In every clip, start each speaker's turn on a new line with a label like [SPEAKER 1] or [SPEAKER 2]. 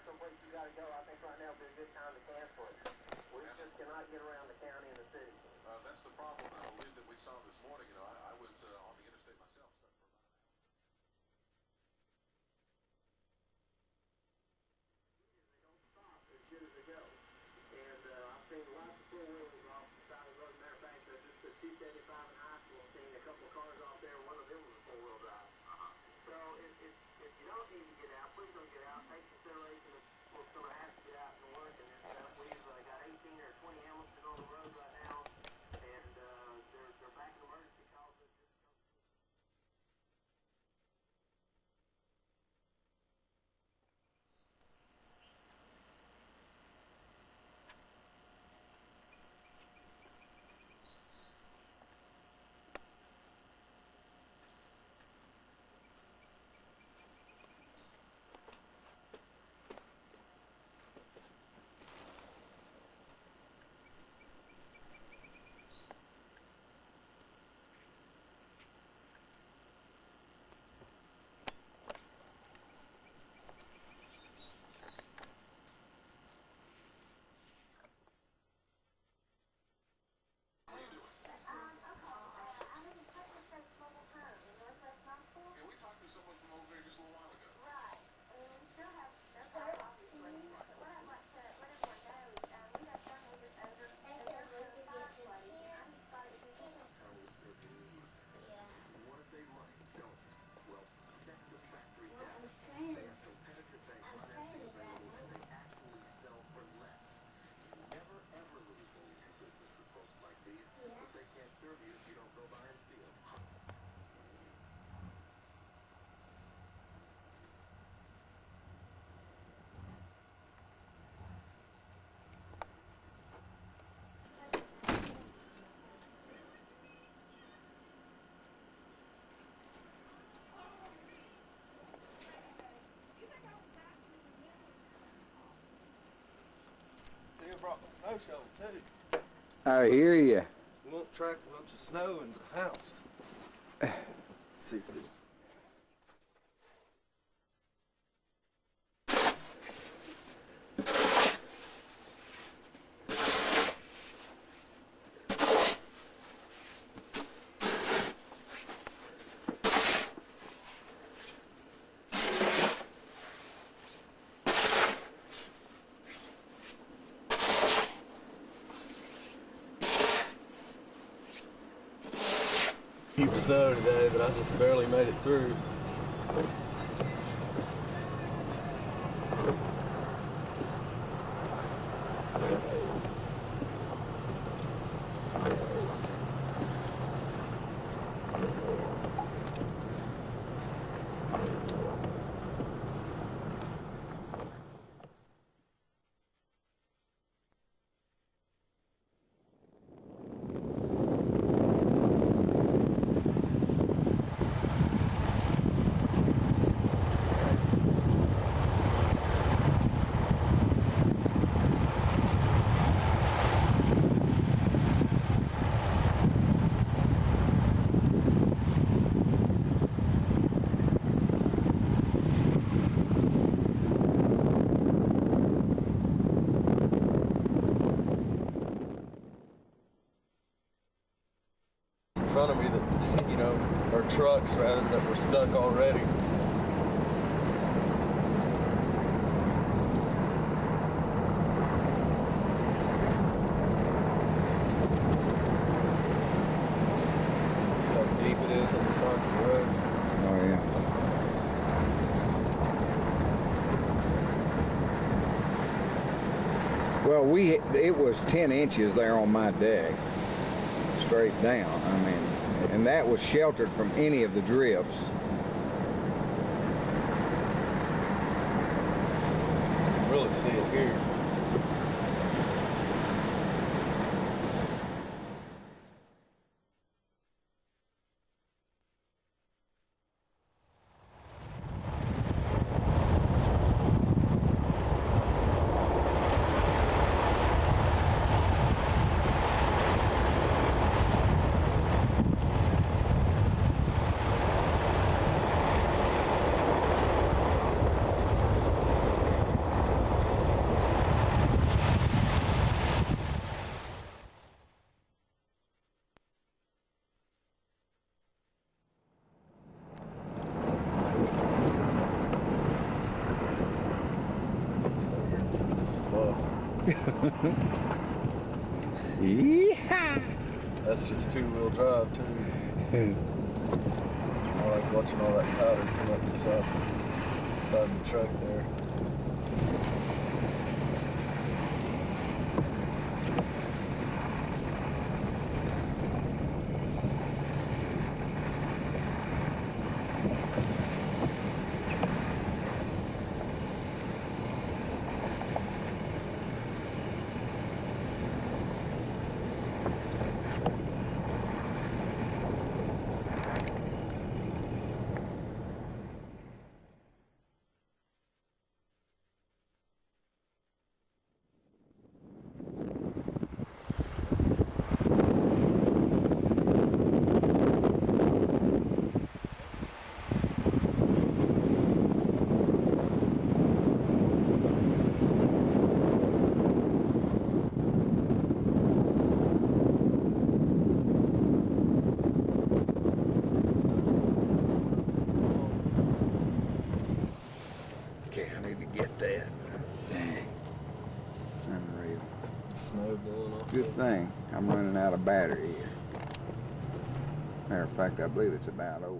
[SPEAKER 1] someplace you got to go, I think right now would be a good time to cancel it. We just cannot get around the county and the city.
[SPEAKER 2] That's the problem, I believe, that we saw this morning. You know, I was on the interstate myself.
[SPEAKER 1] They don't stop as good as they go. And I've seen lots of four-wheelers off the side of the road. Matter of fact, I just at 275 in high school, I've seen a couple of cars off there. One of them was a four-wheel drive. So if you don't need to get out, please don't get out. Take consideration that we'll sort of have to get out and work and stuff. We've got 18 or 20 ambulance on the road right now, and they're back in emergency calls.
[SPEAKER 3] Brought my snow shovel too.
[SPEAKER 4] I hear you.
[SPEAKER 3] We won't track a bunch of snow into the house. Let's see if it. Deep snow today that I just barely made it through. In front of me that, you know, are trucks rather that were stuck already. See how deep it is on the sides of the road.
[SPEAKER 4] Oh yeah. Well, it was 10 inches there on my deck, straight down. I mean, and that was sheltered from any of the drifts.
[SPEAKER 3] Really see it here.
[SPEAKER 4] Yeehaw!
[SPEAKER 3] That's just two-wheel drive too. I like watching all that powder come up the side of the truck there.
[SPEAKER 4] Okay, I need to get that. Dang. Unreal.
[SPEAKER 3] Snow blowing off.
[SPEAKER 4] Good thing I'm running out of battery here. Matter of fact, I believe it's about over.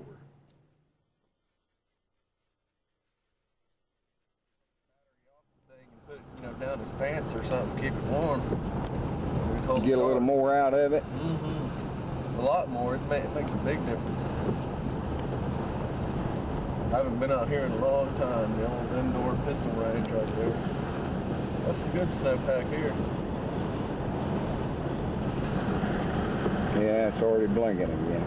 [SPEAKER 3] You can put it, down his pants or something, keep it warm. We'd hold
[SPEAKER 4] Get a little
[SPEAKER 3] charge.
[SPEAKER 4] more out of it.
[SPEAKER 3] A lot more. It makes a big difference. I haven't been out here in a long time. The old indoor pistol range right there. That's a good snowpack here.
[SPEAKER 4] Yeah, it's already blinking again.